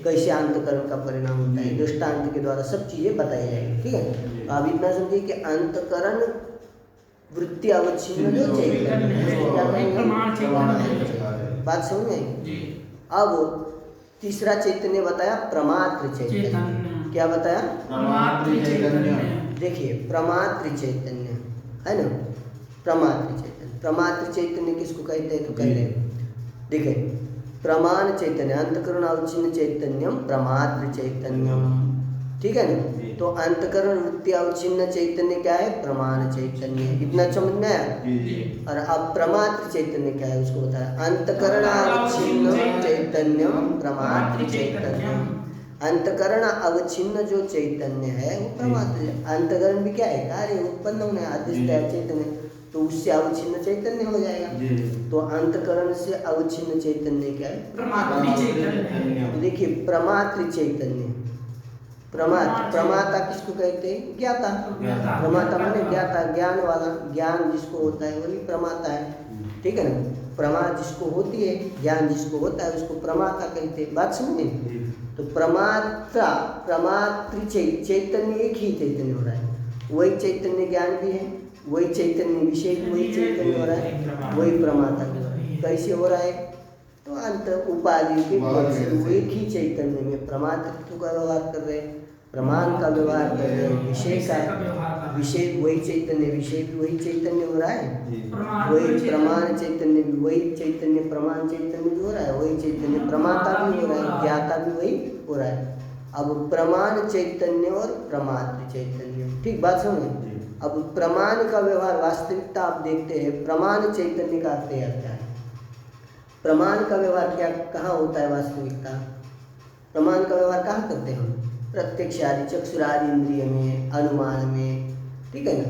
कैसे अंतकरण का परिणाम होता है, दृष्टांत के द्वारा सब चीजें बताई जाएंगी, ठीक है। अब इतना समझिए कि अंतकरण वृत्ति अवच्छिन्न जो चैतन्य, बात समझ में। अब तीसरा चैतन्य बताया प्रमात्र चैतन्य। क्या बताया? प्रमात्र चैतन्य। देखिए प्रमात्र चैतन्य है ना, प्रमात्र चैतन्य। प्रमात्र चैतन्य किसको कहते हैं? तो कह रहे देखिए प्रमाण चैतन्य अंतकरण अवच्छिन्न चैतन्यम प्रमात्र चैतन्यम, ठीक है ना। तो अंतकरण वृत्ति अवच्छिन्न चैतन्य क्या है? प्रमाण चैतन्य। इतना समझ में आया? और अब प्रमात्र चैतन्य क्या है उसको बताया। अंतकरण अवच्छिन्न चैतन्यम प्रमात्र चैतन्यम। अंतकरण अवच्छिन्न जो चैतन्य है वो प्रमात्र। अंतकरण भी क्या है? कार्य उत्पन्न होने आदिष्ट चैतन्य, तो उससे अवच्छिन्न चैतन्य हो जाएगा। तो अंतकरण से अवच्छिन्न चैतन्य क्या है? प्रमात्र चैतन्य। देखिए प्रमात्र चैतन्य, प्रमाता किसको कहते हैं? ज्ञाता। प्रमाता माने ज्ञाता, ज्ञान वाला, ज्ञान जिसको होता है वही प्रमाता है, ठीक है ना। प्रमा जिसको होती है, ज्ञान जिसको होता है उसको प्रमाता कहते हैं। बात समझे? तो प्रमाता प्रमात्र चैतन्य एक ही चैतन्य हो रहा है, वही चैतन्य ज्ञान भी है, वही चैतन्य विषय भी वही चैतन्य हो रहा है, वही प्रमाता भी हो रहा है। कैसे हो रहा है? तो अंत उपाधि के उपाधि पद से से। वो एक ही चैतन्य में प्रमातृत्व का व्यवहार कर रहे हैं, प्रमाण का व्यवहार कर रहे हैं, विषय व्यवहार कर का रहे हैं। विषय वही चैतन्य, विषय भी वही चैतन्य हो रहा है, जी। वही प्रमाण चैतन्य भी वही चैतन्य, प्रमाण चैतन्य भी हो रहा है, वही चैतन्य प्रमाता भी हो रहा है, ज्ञाता भी वही हो रहा है। अब प्रमाण चैतन्य और प्रमात्र चैतन्य, ठीक बात समझे। जी। अब प्रमाण का व्यवहार वास्तविकता आप देखते हैं, प्रमाण चैतन्य का अर्थ क्या है? प्रमाण का व्यवहार क्या कहाँ होता है? वास्तविकता प्रमाण का व्यवहार कहाँ करते हैं हम? प्रत्यक्ष आदि चक्षुरादि इंद्रिय में, अनुमान में, ठीक है ना,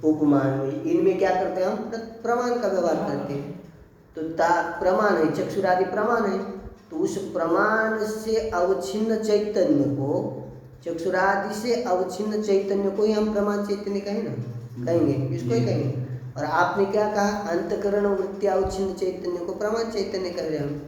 उपमान में, इनमें क्या करते हैं हम? प्रमाण का व्यवहार करते हैं। तो प्रमाण है, चक्षुरादि प्रमाण है, तो उस प्रमाण से अवच्छिन्न चैतन्य को, चक्षुरादि से अवच्छिन्न चैतन्य को ही हम प्रमाण चैतन्य कहें ना, कहेंगे, इसको ही कहेंगे। और आपने क्या कहा? अंतकरण वृत्ति अवच्छिन्न चैतन्य को प्रमाण चैतन्य कह रहे हैं हम।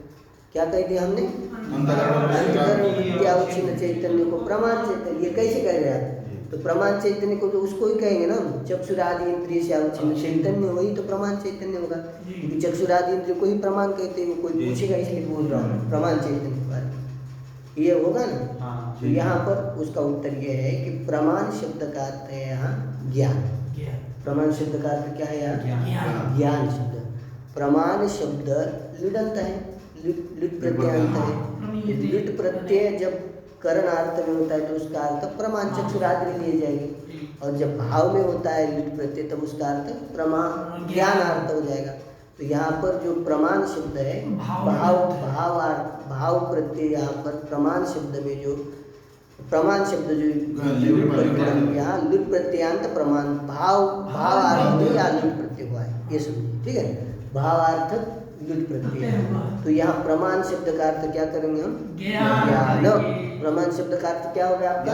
क्या कह दिया हमने? अंतकरण वृत्ति अवच्छिन्न चैतन्य को प्रमाण चैतन्य, ये कैसे कह रहे हैं आप? तो प्रमाण चैतन्य को तो उसको ही कहेंगे ना, चक्षुरादि इंद्रिय से अवच्छिन्न चैतन्य, वही तो प्रमाण चैतन्य होगा। क्योंकि चक्षुरादि इंद्रिय को ही प्रमाण कहते हैं, कोई पूछेगा इसलिए बोल रहा हूँ प्रमाण चैतन्य के बारे में, ये होगा ना। हाँ। तो यहाँ पर उसका उत्तर ये है कि प्रमाण शब्द का अर्थ है यहाँ ज्ञान। प्रमाण शब्द का अर्थ क्या है यहाँ? ज्ञान शब्द। प्रमाण शब्द लिडंत है, लिट प्रत्ययांत है। लिट प्रत्यय जब करणार्थ में होता है तो उसका अर्थ प्रमाण चक्षुरादि में लिए जाएगी, और जब भाव में होता है लिट प्रत्यय तब उसका अर्थ प्रमाण ज्ञानार्थ हो जाएगा। तो यहाँ पर जो प्रमाण शब्द है, भाव प्रत्यय, यहाँ पर प्रमाण शब्द में जो प्रमाण शब्द जो यहाँ लिट प्रत्ययांत प्रमाण भावार्थ में या लिट प्रत्यय हुआ है, ये समझिए, ठीक है। भावार्थक लिट प्रत्यय, तो यहाँ प्रमाण शब्द का अर्थ क्या करेंगे हम? ज्ञान। प्रमाण शब्द का अर्थ क्या होगा आपका?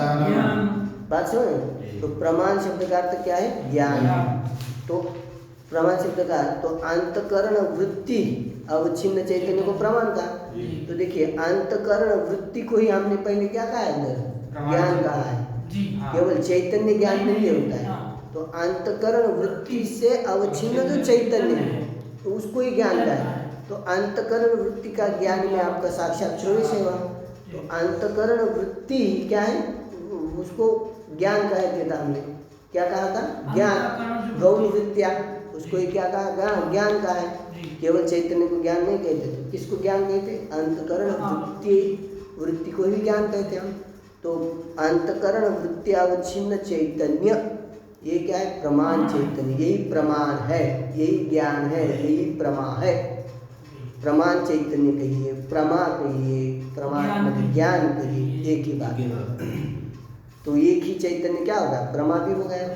बात समझे। तो प्रमाण शब्द का अर्थ क्या है? ज्ञान। तो प्रमाण शब्द का अर्थ, तो अंतकरण वृत्ति अवच्छिन्न चैतन्य को प्रमाण का। तो देखिए अंतकरण वृत्ति को ही हमने पहले क्या कहा है? अंदर ज्ञान कहा है, केवल चैतन्य ज्ञान नहीं होता है। तो अंतकरण वृत्ति से अवच्छिन्न जो चैतन्य है तो उसको ही ज्ञान का है। तो अंतकरण वृत्ति का ज्ञान में आपका साक्षात प्रवेश है वहाँ। तो अंतकरण वृत्ति क्या है? उसको ज्ञान कह दिया था हमने, क्या कहा था? ज्ञान। गौण वृत्तिया, उसको ही क्या कहा? ज्ञान का है। केवल चैतन्य को ज्ञान नहीं कहते, तो किसको ज्ञान कहते? अंतकरण वृत्ति को ही ज्ञान कहते हम। तो अंतकरण वृत्ति अवच्छिन्न चैतन्य, ये क्या है? प्रमाण चैतन्य, यही प्रमाण है, यही ज्ञान है, यही प्रमा है। प्रमाण चैतन्य कहिए, प्रमा कहिए, प्रमात्मक ज्ञान कहिए, एक ही बात है। तो एक ही चैतन्य क्या होगा? प्रमा भी हो गया।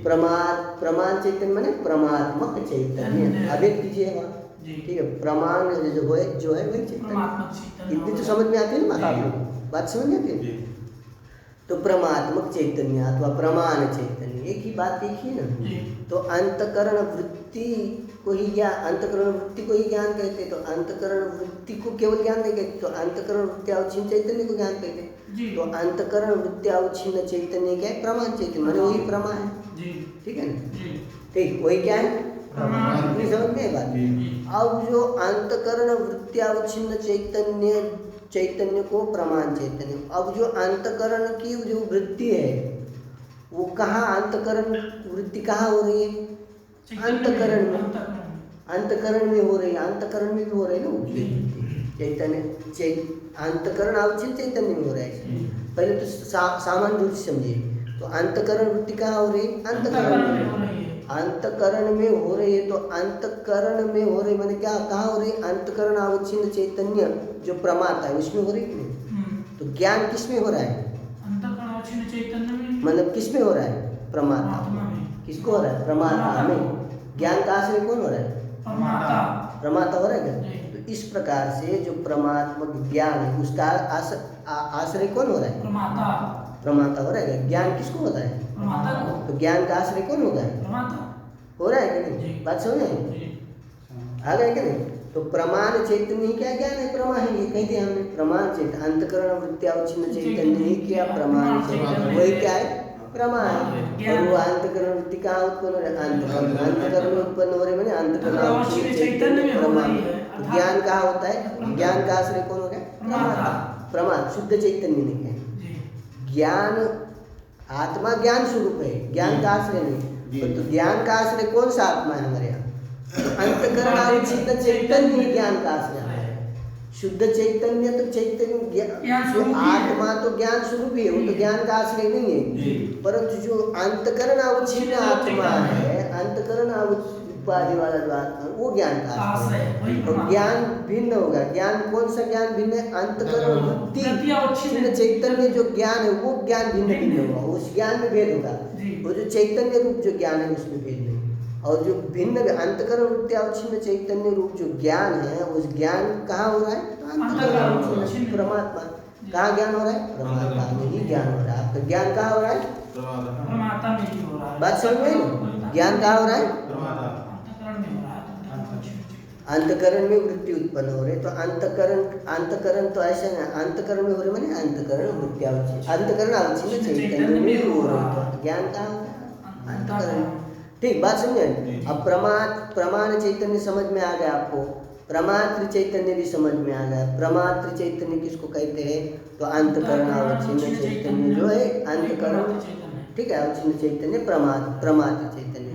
प्रमाण चैतन्य माने प्रमात्मक चैतन्य, अभिव्यक्त कीजिएगा, ठीक है। प्रमाण जो है वही चैतन्य, इतनी तो समझ में आती है ना बात समझ में आती है। तो प्रमात्मक चैतन्य अथवा प्रमाण चैतन्य, एक ही बात, एक ही ना। तो अंतकरण वृत्ति को ही अंतकरण वृत्ति को ही ज्ञान कहते, तो अंतकरण वृत्ति को केवल ज्ञान नहीं कहते, तो अंतकरण वृत्ति अवच्छिन्न चैतन्य को ज्ञान कहते। तो अंतकरण वृत्ति अवच्छिन्न चैतन्य क्या है? प्रमाण चैतन्य, माने वही प्रमा है, ठीक है ना। ठीक, वही क्या है? प्रमाण। समझ में बात। अब जो अंतकरण वृत्ति अवच्छिन्न चैतन्य को प्रमाण चैतन्य, अब जो अंतकरण की जो वृत्ति है वो कहाँ? अंतकरण वृत्ति कहाँ हो रही है? अंतकरण में, अंतकरण में हो रही है, अंतकरण में भी हो रही है ना चैतन्य, अंतकरण अवच्छिन्न चैतन्य में हो रहा है। पहले तो सामान्य रूप से समझिए। तो अंतकरण वृत्ति कहाँ हो रही है? अंतकरण में, अंतकरण में हो रही है। तो अंतकरण में हो रही माने क्या? कहाँ हो रही? अंतकरण अवच्छिन्न चैतन्य जो प्रमाता है उसमें हो रही है। तो ज्ञान किस में हो रहा है? अंतकरण अवच्छिन्न चैतन्य में, मतलब किस में हो रहा है? प्रमाता में। किसको हो रहा है? प्रमाता में। ज्ञान का आश्रय कौन हो रहा है? प्रमाता हो रहा है क्या? तो इस प्रकार से जो परमात्मक ज्ञान है उसका आश्रय कौन हो रहा है? प्रमाता हो रहा है। ज्ञान किसको होता है? तो ज्ञान का आश्रय कौन होता है? हो रहा है कि नहीं? बात समझ आ गया कि नहीं? तो प्रमाण चैतन्य ही क्या ज्ञान है? प्रमा है, ये कह दिया हमने। प्रमाण चैतन्य, अंतकरण वृत्ति अवच्छिन्न चैतन्य ही क्या? प्रमाण चैतन्य, वही क्या है? प्रमा है। और वो अंतकरण वृत्ति कहाँ उत्पन्न हो रहा है? अंतकरण में उत्पन्न हो रहे माने अंतकरण अवच्छिन्न चैतन्य प्रमा। तो ज्ञान कहाँ होता है? ज्ञान का आश्रय कौन हो गया? प्रमाता। प्रमाद, शुद्ध चैतन्य नहीं है। जी। ज्ञान, आत्मा ज्ञान स्वरूप है, ज्ञान का आश्रय नहीं। तो ज्ञान का आश्रय कौन सा आत्मा है हमारे यहाँ? अंतकरण अवच्छिन्न चैतन्य ही ज्ञान का आश्रय है। शुद्ध चैतन्य तो चैतन्य ज्ञान जो स्वरूप ही है। आत्मा तो ज्ञान स्वरूप ही है, वो तो ज्ञान का आश्रय नहीं है। परंतु जो अंतकरण अवच्छिन्न आत्मा है, अंतकरण उपाधि वाला जो आत्मा है, वो ज्ञान का आश्रय है। और ज्ञान भिन्न होगा। ज्ञान कौन सा ज्ञान भिन्न है? अंतकरण वृत्ति चैतन्य जो ज्ञान है वो ज्ञान भिन्न भिन्न होगा, उस ज्ञान में भेद होगा। वो जो चैतन्य रूप जो ज्ञान है उसमें भेद नहीं। और जो भिन्न अंतकरण वृत्ति अवच्छिन्न चैतन्य रूप जो ज्ञान है, उस ज्ञान कहाँ हो रहा है? अंतकरण अवच्छिन्न परमात्मा। कहाँ ज्ञान हो रहा है? परमात्मा में ही ज्ञान हो रहा है। आपका ज्ञान कहाँ हो रहा है? परमात्मा में ही हो रहा है। बात समझ में? ज्ञान कहाँ हो रहा है? अंतःकरण में हो रहा है। अंतकरण में वृत्ति उत्पन्न हो रही। तो अंतकरण तो ऐसा है, अंतकरण में हो रहे माने अंतकरण वृत्ति अवच्छिन्न, अंतकरण अवच्छिन्न चैतन्य में हो रही। तो ज्ञान कहाँ होता है? अंतकरण। ठीक बात समझे? अब प्रमाण चैतन्य समझ में आ गया आपको, प्रमात्र चैतन्य भी समझ में आ गया। प्रमात्र चैतन्य किसको कहते हैं? तो अंतकरण अवच्छिन्न चैतन्य जो है अंतकरण, ठीक है, अवच्छिन्न चैतन्य प्रमात्र चैतन्य।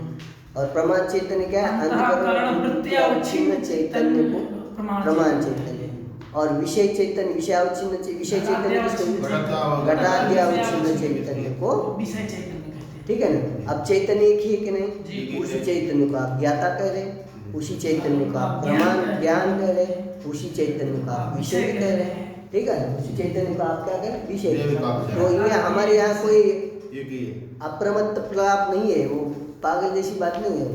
और प्रमाण चैतन्य क्या है? अंतकरण वृत्ति अवच्छिन्न चैतन्य को प्रमाण चैतन्य। और विषय चैतन्य, विषय अवच्छिन्न विषय चैतन्य किसको? घटाद्य अवच्छिन्न चैतन्य को विषय चैतन्य कहते हैं। ठीक है ना? अब चैतन्य एक ही है कि नहीं? उसी चैतन्य को आप ज्ञाता कह रहे हैं, उसी चैतन्य को आप प्रमाण ज्ञान कह रहे हैं, उसी चैतन्य को आप विषय कह रहे हैं। ठीक है ना? उसी चैतन्य को आप क्या कह रहे हैं? विषय। तो ये हमारे यहाँ कोई अप्रमत्त प्रलाप नहीं है, वो पागल जैसी बात नहीं है,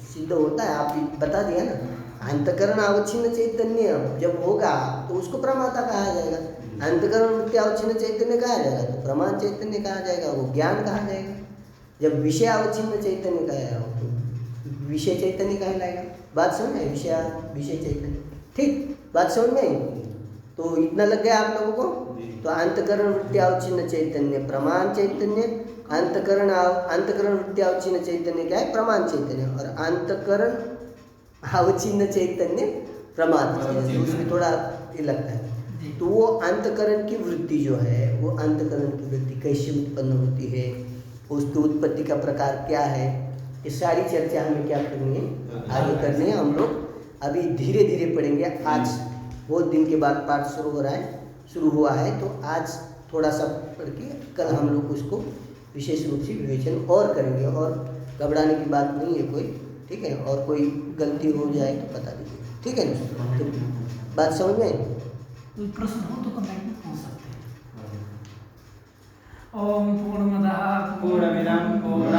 सिद्ध होता है। आप बता दिया ना, अंतकरण अवच्छिन्न चैतन्य जब होगा तो उसको प्रमाता कहा जाएगा। अंतकरण वृत्ति अवच्छिन्न चैतन्य कहा जाएगा तो प्रमाण चैतन्य कहा जाएगा, वो ज्ञान कहा जाएगा। जब विषय अवच्छिन्न चैतन्य कहेगा तो विषय चैतन्य कहलाएगा। बात समझ में? विषय चैतन्य। ठीक बात समझ में आई? तो इतना लग गया आप लोगों को? तो अंतकरण वृत्ति अवच्छिन्न चैतन्य प्रमाण चैतन्य, अंतकरण वृत्ति अवच्छिन्न चैतन्य क्या है? प्रमाण चैतन्य। और अंतकरण अवच्छिन्न चैतन्य प्रमाण चैतन्य, उसमें थोड़ा ये लगता है। तो वो अंतकरण की वृत्ति जो है, वो अंतकरण की वृत्ति कैसे उत्पन्न होती है, उसकी उत्पत्ति का प्रकार क्या है, ये सारी चर्चा हमें क्या करनी है? आगे करनी है। हम लोग अभी धीरे धीरे पढ़ेंगे। आज बहुत दिन के बाद पाठ शुरू हुआ है, तो आज थोड़ा सा पढ़ के कल हम लोग उसको विशेष रूप से विवेचन और करेंगे। और घबराने की बात नहीं है कोई, ठीक है? और कोई गलती हो जाए तो बता दीजिए, ठीक है ना? तो बात समझ में? कोई प्रश्न हो तो कमेंट में पूछ सकते हैं। ओम पूर्णमदः पूर्णमिदं पूर्णात्